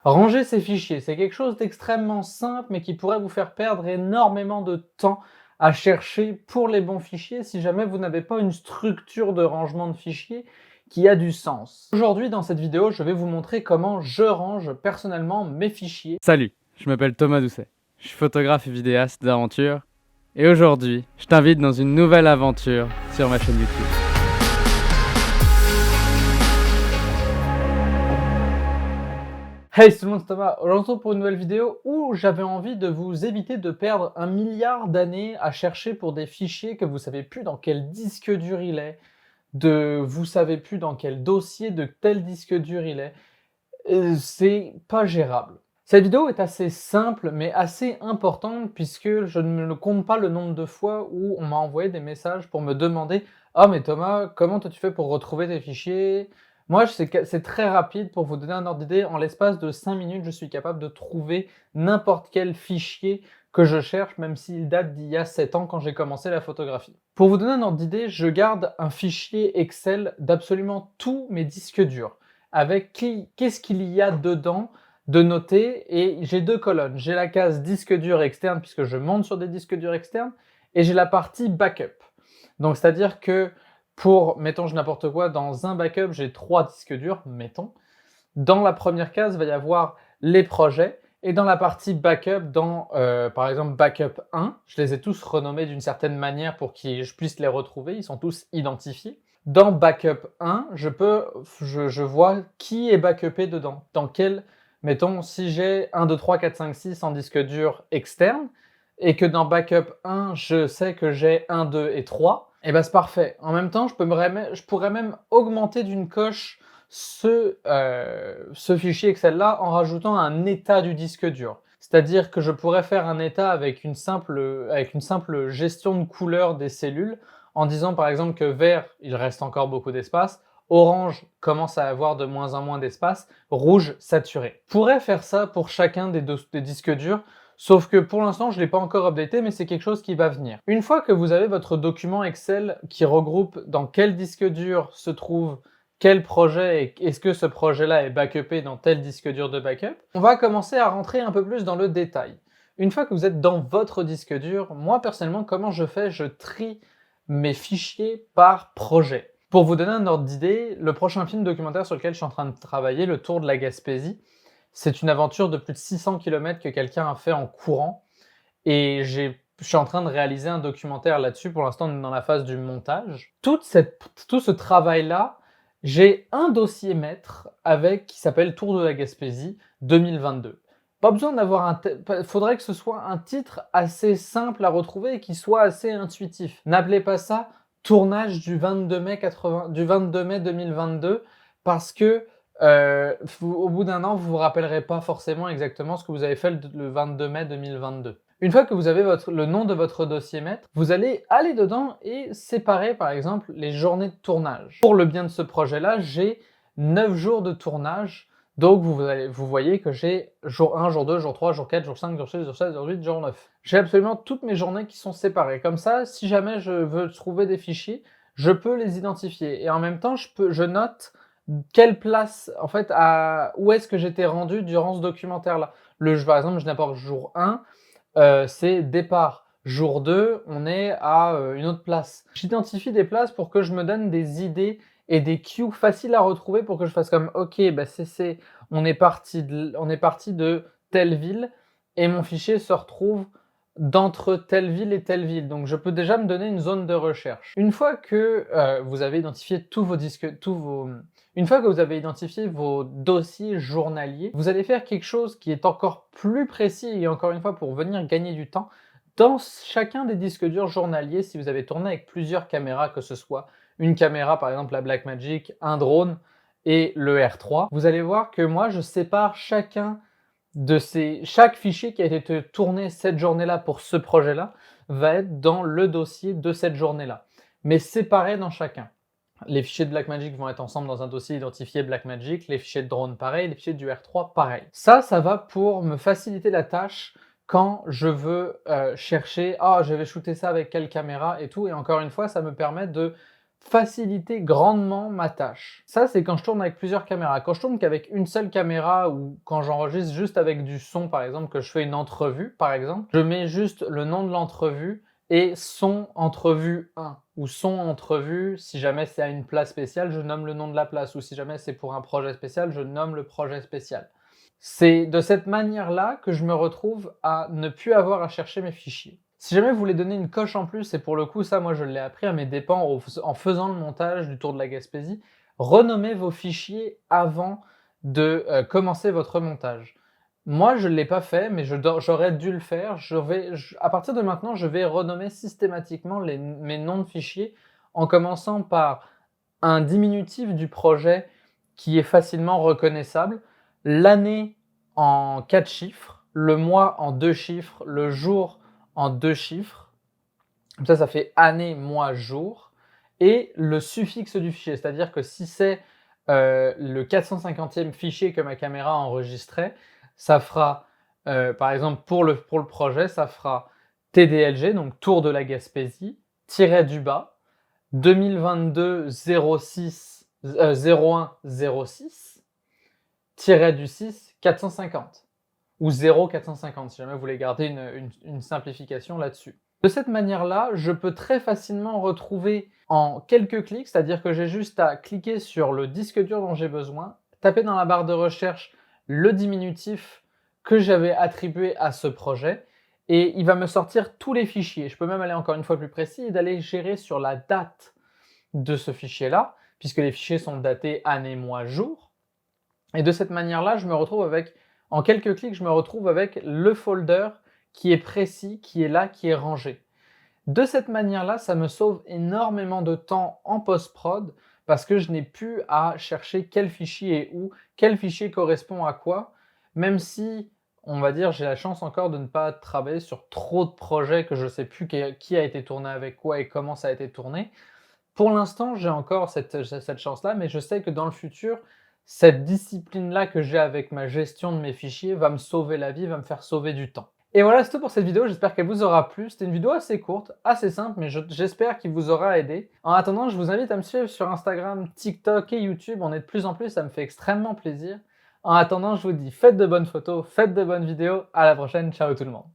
Ranger ses fichiers, c'est quelque chose d'extrêmement simple, mais qui pourrait vous faire perdre énormément de temps à chercher pour les bons fichiers si jamais vous n'avez pas une structure de rangement de fichiers qui a du sens. Aujourd'hui, dans cette vidéo, je vais vous montrer comment je range personnellement mes fichiers. Salut, je m'appelle Thomas Doucet, je suis photographe et vidéaste d'aventure, et aujourd'hui, je t'invite dans une nouvelle aventure sur ma chaîne YouTube. Hey tout le monde, c'est Thomas. Aujourd'hui, on se retrouve pour une nouvelle vidéo où j'avais envie de vous éviter de perdre 1 milliard d'années à chercher pour des fichiers que vous savez plus dans quel disque dur il est, vous savez plus dans quel dossier de tel disque dur il est. C'est pas gérable. Cette vidéo est assez simple mais assez importante puisque je ne compte pas le nombre de fois où on m'a envoyé des messages pour me demander « Ah mais Thomas, comment toi tu fais pour retrouver tes fichiers ?» Moi, c'est très rapide. Pour vous donner un ordre d'idée, en l'espace de 5 minutes, je suis capable de trouver n'importe quel fichier que je cherche, même s'il date d'il y a 7 ans quand j'ai commencé la photographie. Pour vous donner un ordre d'idée, je garde un fichier Excel d'absolument tous mes disques durs, avec qu'est-ce qu'il y a dedans de noter, et j'ai deux colonnes. J'ai la case disque dur externe, puisque je monte sur des disques durs externes, et j'ai la partie backup. Donc, c'est-à-dire que mettons, je n'importe quoi, dans un backup, j'ai 3 disques durs, mettons. Dans la première case, il va y avoir les projets, et dans la partie backup, par exemple backup 1, je les ai tous renommés d'une certaine manière pour que je puisse les retrouver, ils sont tous identifiés. Dans backup 1, je vois qui est backupé dedans, mettons, si j'ai 1, 2, 3, 4, 5, 6 en disque dur externe, et que dans backup 1, je sais que j'ai 1, 2 et 3, et ben c'est parfait. En même temps, je pourrais même augmenter d'une coche ce fichier Excel-là en rajoutant un état du disque dur. C'est-à-dire que je pourrais faire un état avec une simple gestion de couleur des cellules, en disant par exemple que vert, il reste encore beaucoup d'espace, orange commence à avoir de moins en moins d'espace, rouge saturé. Je pourrais faire ça pour chacun des disques durs, sauf que pour l'instant, je ne l'ai pas encore updaté, mais c'est quelque chose qui va venir. Une fois que vous avez votre document Excel qui regroupe dans quel disque dur se trouve quel projet et est-ce que ce projet-là est backupé dans tel disque dur de backup, on va commencer à rentrer un peu plus dans le détail. Une fois que vous êtes dans votre disque dur, moi personnellement, comment je fais? Je trie mes fichiers par projet. Pour vous donner un ordre d'idée, le prochain film documentaire sur lequel je suis en train de travailler, Le Tour de la Gaspésie, c'est une aventure de plus de 600 km que quelqu'un a fait en courant, et je suis en train de réaliser un documentaire là-dessus. Pour l'instant, on est dans la phase du montage. Tout ce travail-là, j'ai un dossier maître qui s'appelle Tour de la Gaspésie 2022. Pas besoin d'avoir faudrait que ce soit un titre assez simple à retrouver et qui soit assez intuitif. N'appelez pas ça tournage du 22 mai 2022 parce que au bout d'un an, vous vous rappellerez pas forcément exactement ce que vous avez fait le 22 mai 2022. Une fois que vous avez le nom de votre dossier maître, vous allez aller dedans et séparer par exemple les journées de tournage. Pour le bien de ce projet-là, j'ai 9 jours de tournage. Donc vous voyez que j'ai jour 1, jour 2, jour 3, jour 4, jour 5, jour 6, jour 7, jour 8, jour 9. J'ai absolument toutes mes journées qui sont séparées. Comme ça, si jamais je veux trouver des fichiers, je peux les identifier. Et en même temps, je note quelle place, en fait, où est-ce que j'étais rendu durant ce documentaire-là. Par exemple, je n'importe jour 1, c'est départ. Jour 2, on est à une autre place. J'identifie des places pour que je me donne des idées et des cues faciles à retrouver pour que je fasse comme « Ok, bah on est parti de telle ville et mon fichier se retrouve d'entre telle ville et telle ville. » Donc je peux déjà me donner une zone de recherche. Une fois que vous avez identifié une fois que vous avez identifié vos dossiers journaliers, vous allez faire quelque chose qui est encore plus précis et encore une fois pour venir gagner du temps. Dans chacun des disques durs journaliers, si vous avez tourné avec plusieurs caméras, que ce soit une caméra par exemple la Blackmagic, un drone et le R3, vous allez voir que moi je sépare chaque fichier qui a été tourné cette journée-là pour ce projet-là va être dans le dossier de cette journée-là, mais séparé dans chacun. Les fichiers de Blackmagic vont être ensemble dans un dossier identifié Blackmagic, les fichiers de drone pareil, les fichiers du R3 pareil. Ça va pour me faciliter la tâche quand je veux chercher « Ah, je vais shooter ça avec quelle caméra ?» et tout. Et encore une fois, ça me permet de faciliter grandement ma tâche. Ça, c'est quand je tourne avec plusieurs caméras. Quand je tourne qu'avec une seule caméra ou quand j'enregistre juste avec du son, par exemple, que je fais une entrevue, par exemple, je mets juste le nom de l'entrevue et son entrevue 1 ou son entrevue, si jamais c'est à une place spéciale, je nomme le nom de la place ou si jamais c'est pour un projet spécial, je nomme le projet spécial. C'est de cette manière-là que je me retrouve à ne plus avoir à chercher mes fichiers. Si jamais vous voulez donner une coche en plus, et pour le coup, ça, moi, je l'ai appris à mes dépens en faisant le montage du Tour de la Gaspésie, renommez vos fichiers avant de commencer votre montage. Moi, je ne l'ai pas fait, mais j'aurais dû le faire. À partir de maintenant, je vais renommer systématiquement mes noms de fichiers en commençant par un diminutif du projet qui est facilement reconnaissable, l'année en 4 chiffres, le mois en 2 chiffres, le jour en 2 chiffres. Comme ça fait année, mois, jour. Et le suffixe du fichier, c'est-à-dire que si c'est le 450e fichier que ma caméra a enregistré, ça fera, par exemple pour le projet, ça fera TDLG, donc Tour de la Gaspésie, tiré du bas, 2022 06 01 06 tiré du 6 450 ou 0 450 si jamais vous voulez garder une simplification là-dessus. De cette manière-là, je peux très facilement retrouver en quelques clics, c'est-à-dire que j'ai juste à cliquer sur le disque dur dont j'ai besoin, taper dans la barre de recherche le diminutif que j'avais attribué à ce projet et il va me sortir tous les fichiers. Je peux même aller encore une fois plus précis et d'aller gérer sur la date de ce fichier-là, puisque les fichiers sont datés année, mois, jour. Et de cette manière-là, en quelques clics, je me retrouve avec le folder qui est précis, qui est là, qui est rangé. De cette manière-là, ça me sauve énormément de temps en post-prod parce que je n'ai plus à chercher quel fichier est où, quel fichier correspond à quoi, même si, on va dire, j'ai la chance encore de ne pas travailler sur trop de projets que je ne sais plus qui a été tourné avec quoi et comment ça a été tourné. Pour l'instant, j'ai encore cette chance-là, mais je sais que dans le futur, cette discipline-là que j'ai avec ma gestion de mes fichiers va me sauver la vie, va me faire sauver du temps. Et voilà, c'est tout pour cette vidéo, j'espère qu'elle vous aura plu. C'était une vidéo assez courte, assez simple, mais j'espère qu'il vous aura aidé. En attendant, je vous invite à me suivre sur Instagram, TikTok et YouTube. On est de plus en plus, ça me fait extrêmement plaisir. En attendant, je vous dis faites de bonnes photos, faites de bonnes vidéos. À la prochaine, ciao tout le monde.